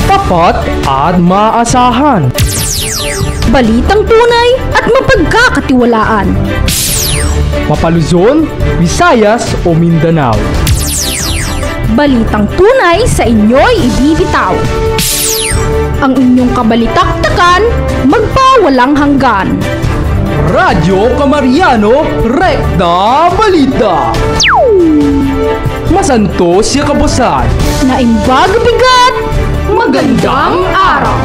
Tapat at maasahan. Balitang tunay at mapagkakatiwalaan. Mapaluzon, Visayas o Mindanao. Balitang tunay sa inyo'y ibibitaw. Ang inyong kabalitaktakan, magpawalang hanggan. Radyo Kamariano, Rekta Balita. Masantos si kabusan. Naimbag bigat, magandang araw.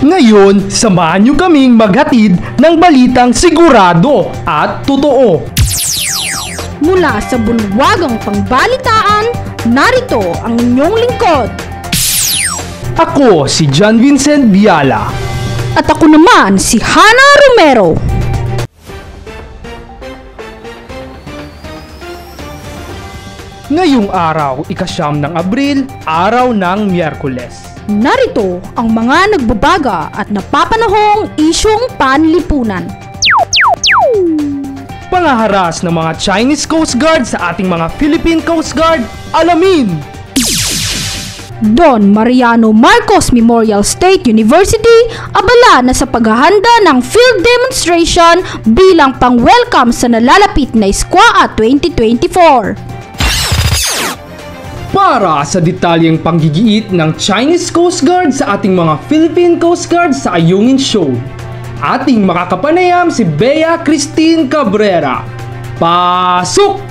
Ngayon, samahan niyo kaming maghatid ng balitang sigurado at totoo. Mula sa bulwagang pangbalitaan, narito ang inyong lingkod. Ako si John Vincent Biala. At ako naman si Hannah Romero. Ngayong araw, ika-9 ng Abril, araw ng Miyerkules. Narito ang mga nagbabaga at napapanahong isyong panlipunan. Pangaharas ng mga Chinese Coast Guard sa ating mga Philippine Coast Guard, alamin! Don Mariano Marcos Memorial State University abala na sa paghahanda ng field demonstration bilang pang-welcome sa nalalapit na SQAA 2024. Para sa detalyeng panggigiit ng Chinese Coast Guard sa ating mga Philippine Coast Guard sa Ayungin Show, ating makakapanayam si Bea Christine Cabrera. Pasok!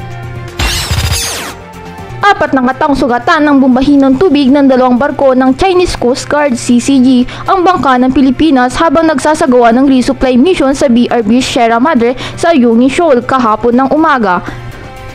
4 na kataong sugatan ng bumbahinong tubig ng 2 barko ng Chinese Coast Guard CCG ang bangka ng Pilipinas habang nagsasagawa ng resupply mission sa BRB Sierra Madre sa Ayungin Shoal kahapon ng umaga.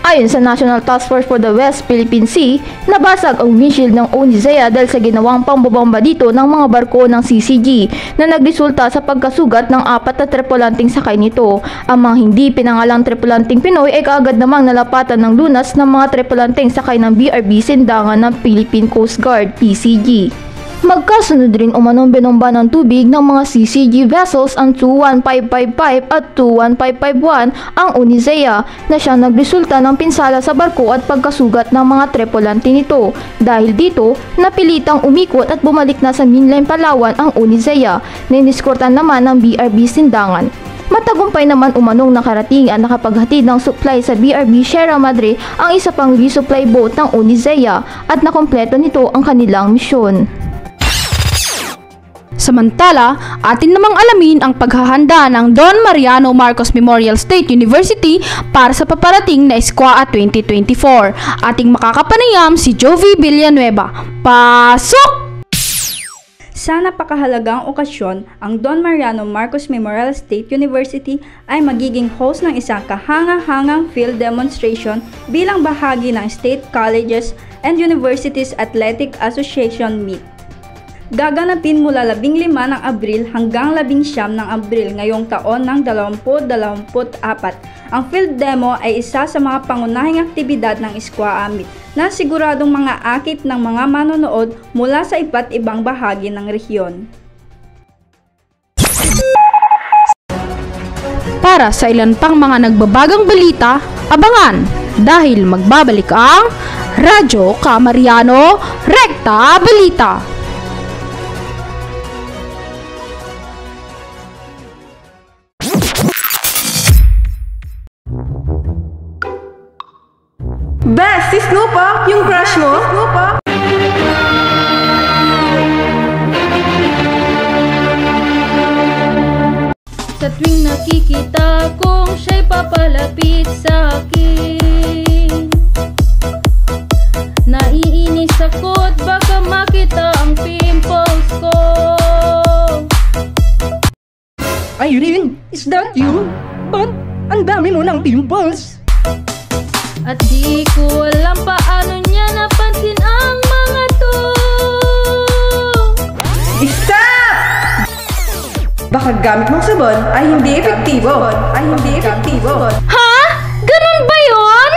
Ayon sa National Task Force for the West Philippine Sea, nabasag ang windshield ng Onizea dahil sa ginawang pambobomba dito ng mga barko ng CCG na nagresulta sa pagkasugat ng 4 na tripulanting sakay nito. Ang mga hindi pinangalang tripulanting Pinoy ay kaagad namang nalapatan ng lunas ng mga tripulanting sakay ng BRB Sindangan ng Philippine Coast Guard PCG. Magkasunod rin umanong binomba ng tubig ng mga CCG vessels ang 21555 at 21551 ang Onizea na siyang nagresulta ng pinsala sa barko at pagkasugat ng mga tripulante nito. Dahil dito, napilitang umikot at bumalik na sa mainland Palawan ang Onizea na iniskortan naman ng BRB Sindangan. Matagumpay naman umanong nakarating at nakapaghatid ng supply sa BRB Sierra Madre ang isa pang resupply boat ng Onizea at nakompleto nito ang kanilang misyon. Samantala, atin namang alamin ang paghahanda ng Don Mariano Marcos Memorial State University para sa paparating na SQAA 2024. Ating makakapanayam si Jovi Villanueva. Pasok! Sa napakahalagang okasyon, ang Don Mariano Marcos Memorial State University ay magiging host ng isang kahanga-hangang field demonstration bilang bahagi ng State Colleges and Universities Athletic Association Meet. Gaganapin mula 15 ng Abril hanggang 19 ng Abril ngayong taon ng 2024. Ang field demo ay isa sa mga pangunahing aktibidad ng SQAA Meet na siguradong mga akit ng mga manonood mula sa iba't ibang bahagi ng rehiyon. Para sa ilan pang mga nagbabagang balita, abangan dahil magbabalik ang Radyo Kamariano Rekta Balita. Bes, si Snoop ah! Yung crush mo? Sa tuwing nakikita kong siya'y papalapit sa akin, naiinis ako't baka makita ang pimples ko. Irene, is that you? Ba't ang dami mo ng pimples? At di ko alam paano niya napansin ang mga to. Stop! Baka gamit mong sabon ay hindi epektibo. Ha? Ganun ba yun?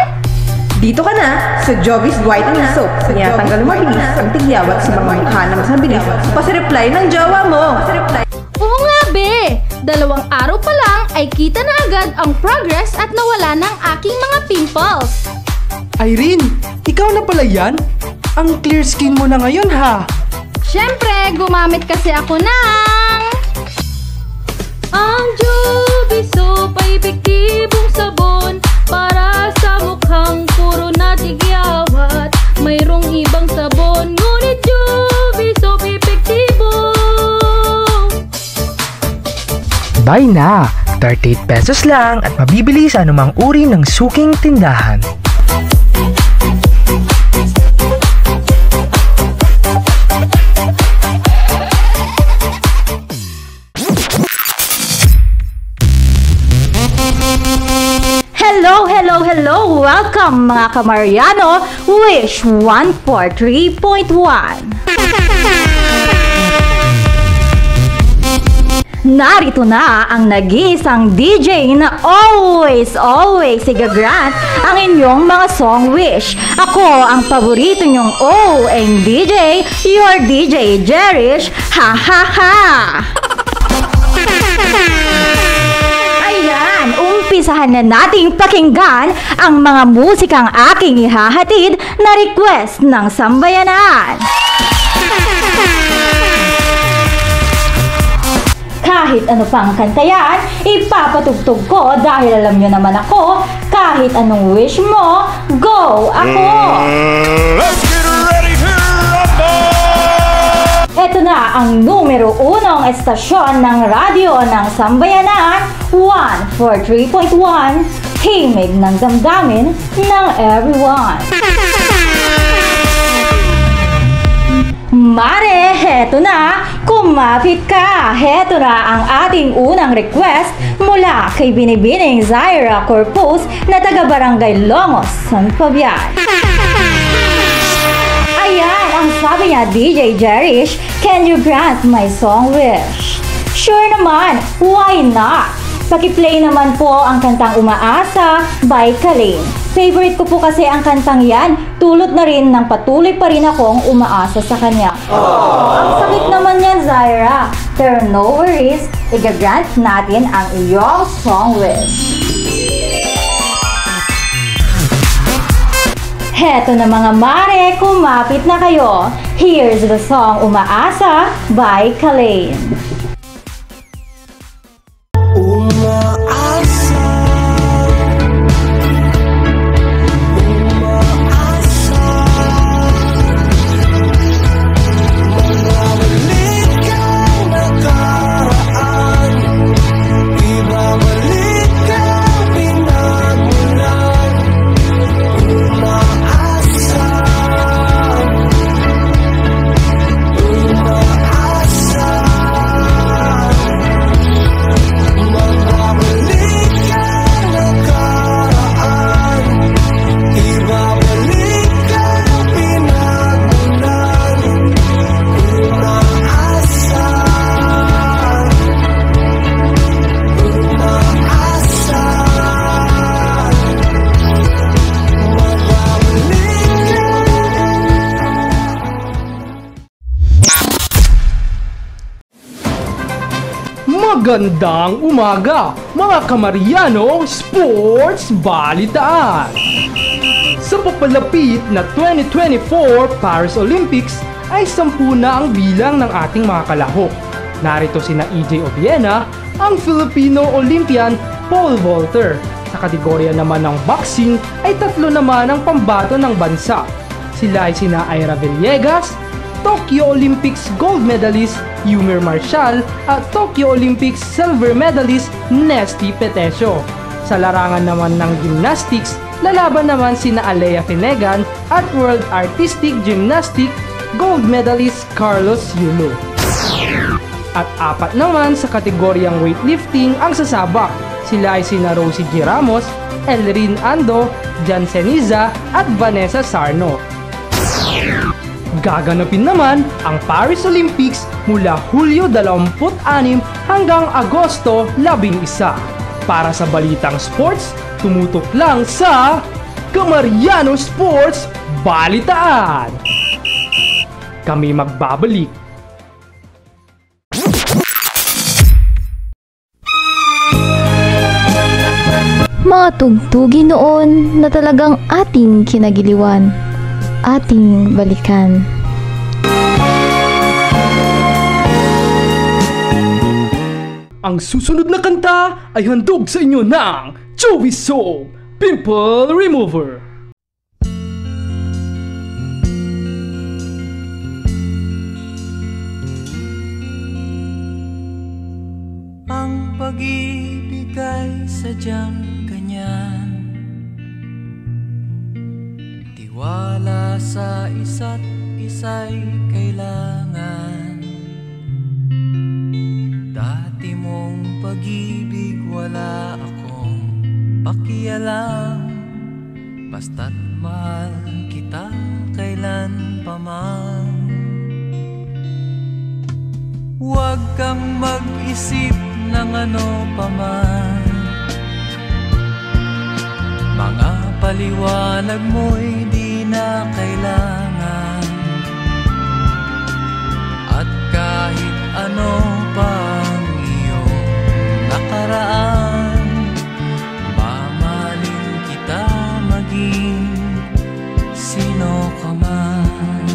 Dito ka na sa Jovis Whitening Soap. Tinatanggal mabilis ang tigyawat sa mga mukha na mas mabilis. Pasireply ng jowa mo. Oo nga be! 2 araw pa lang ay kita na agad ang progress at nawala ng aking mga pimples. Irene, ikaw na pala yan? Ang clear skin mo na ngayon ha. Siyempre, gumamit kasi ako ng ang Jovi Soap ay epektibong sabon para sa mukhang puro natigyawat. Mayroong ibang sabon, ngunit Jovi Soap epektibo. Buy na! 38 pesos lang at mabibili sa anumang uri ng suking tindahan. Hello! Welcome mga Kamariano! Wish 143.1 Narito na ang nag-iisang DJ na always igagrant ang inyong mga song wish. Ako ang paborito nyong OM DJ, your DJ Jerish, ha ha ha! Ayan, umpisahan na nating pakinggan ang mga musikang aking ihahatid na request ng sambayanan. Kahit ano pang kanta yan, ipapatugtog ko dahil alam nyo naman ako, kahit anong wish mo, go ako! Let's get ready to rumble! Ito na ang numero 1 estasyon ng radyo ng Sambayanan, 143.1, himig ng damdamin ng everyone. Mare, heto na! Kumapit ka! Heto na ang ating unang request mula kay Binibining Zaira Corpus na taga-Barangay Longos, San Fabian. Ayan, ang sabi niya, DJ Jerish, can you grant my song wish? Sure naman, why not? Paki-play naman po ang kantang Umaasa by Kalin. Favorite ko po kasi ang kantang yan, tulot na rin ng patuloy pa rin akong umaasa sa kanya. Ang sakit naman yan, Zaira. Pero no worries, i-grant natin ang iyong song wish. Heto na mga mare, kumapit na kayo. Here's the song Umaasa by Kalin. Magandang umaga, mga Kamariano Sports Balitaan! Sa papalapit na 2024 Paris Olympics ay 10 na ang bilang ng ating mga kalahok. Narito sina EJ Obiena, ang Filipino Olympian pole vaulter. Sa kategorya naman ng boxing ay 3 naman ang pambato ng bansa. Sila ay sina Ira Villegas, Tokyo Olympics gold medalist Yumir Marshall at Tokyo Olympics silver medalist Nesty Petesio. Sa larangan naman ng gymnastics, lalaban naman sina Alea Finegan at World Artistic Gymnastic gold medalist Carlos Yulo. At 4 naman sa kategoryang weightlifting ang sasabak. Sila ay sina Rosie G. Ramos, Elrin Ando, Jan Ceniza at Vanessa Sarno. Gaganapin naman ang Paris Olympics mula Hulyo 26 hanggang Agosto 11. Para sa balitang sports, tumutok lang sa Kamariano Sports Balitaan. Kami magbabalik. Mga tugtugi noon na talagang ating kinagiliwan, ating balikan. Ang susunod na kanta ay handog sa inyo ng Joey Soap Pimple Remover. Ang pag-ibig ay sadyang ganyan, tiwala sa isa't isa'y kailangan. Dati mong pag-ibig wala akong pakialam, basta't mahal kita kailan pa man. Huwag kang mag-isip ng ano pa man, mga paliwanag mo'y di na kailangan. At kahit ano pang iyong nakaraan, mamahalin kita maging sino ka man.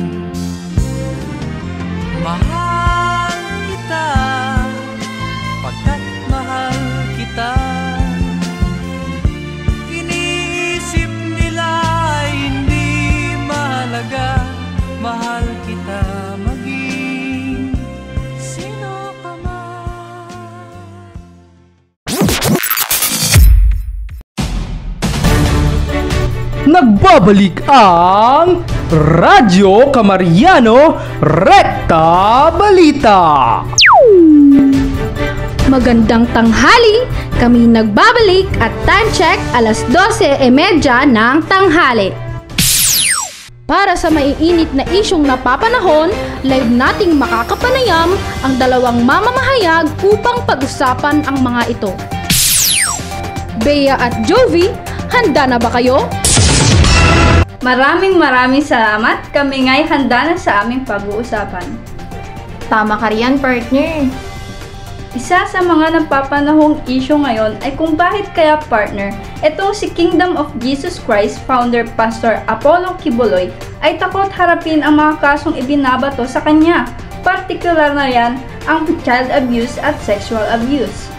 Mahal kita pagkat mahal kita. Iniisip nila ay hindi mahalaga, mahal kita maging sino ka man. Nagbabalik ang Radyo Kamariano Rekta Balita. Magandang tanghali, kami nagbabalik at time check 12:30 ng tanghali. Para sa maiinit na isyong napapanahon, live nating makakapanayam ang dalawang mamamahayag upang pag-usapan ang mga ito. Bea at Jovi, handa na ba kayo? Maraming salamat. Kami nga'y handa na sa aming pag-uusapan. Tama ka riyan, partner. Isa sa mga napapanahong isyu ngayon ay kung bakit kaya, partner, itong si Kingdom of Jesus Christ founder Pastor Apollo Kibuloy ay takot harapin ang mga kasong ibinabato sa kanya, partikular na yan ang child abuse at sexual abuse.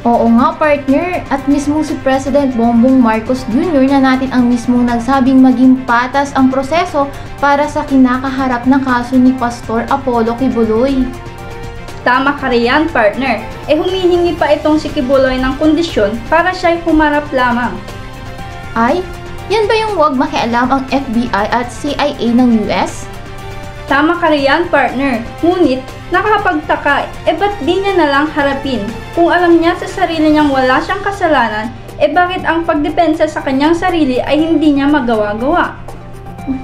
Oo nga, partner, at mismo si President Bongbong Marcos Jr. na natin ang mismong nagsabing maging patas ang proseso para sa kinakaharap na kaso ni Pastor Apollo Kibuloy. Tama ka riyan, partner. Humihingi pa itong si Kibuloy ng kondisyon para siya'y humarap lamang. Ay, yan ba yung huwag makialam ang FBI at CIA ng US? Tama ka riyan, partner. Ngunit, nakakapagtaka, ba't di niya nalang harapin? Kung alam niya sa sarili niyang wala siyang kasalanan, bakit ang pagdepensa sa kanyang sarili ay hindi niya magawa-gawa?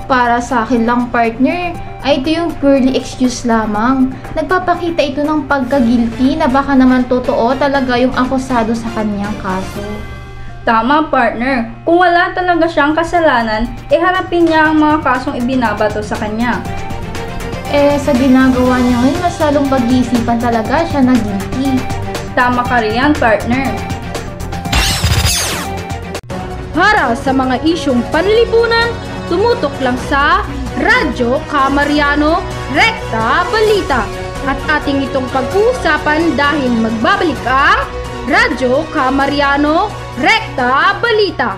Para sa akin lang, partner, ay ito yung purely excuse lamang. Nagpapakita ito ng pagka-guilty na baka naman totoo talaga yung akusado sa kanyang kaso. Tama, partner. Kung wala talaga siyang kasalanan, harapin niya ang mga kasong ibinabato sa kanya. Sa ginagawa niya ngayon, mas lalong pag-iisipan talaga siya na guilty. Tama ka riyan, partner. Para sa mga isyong panlipunan, tumutok lang sa Radyo Kamariano Rekta Balita. At ating itong pag-uusapan dahil magbabalik ang Radyo Kamariano Rekta Balita.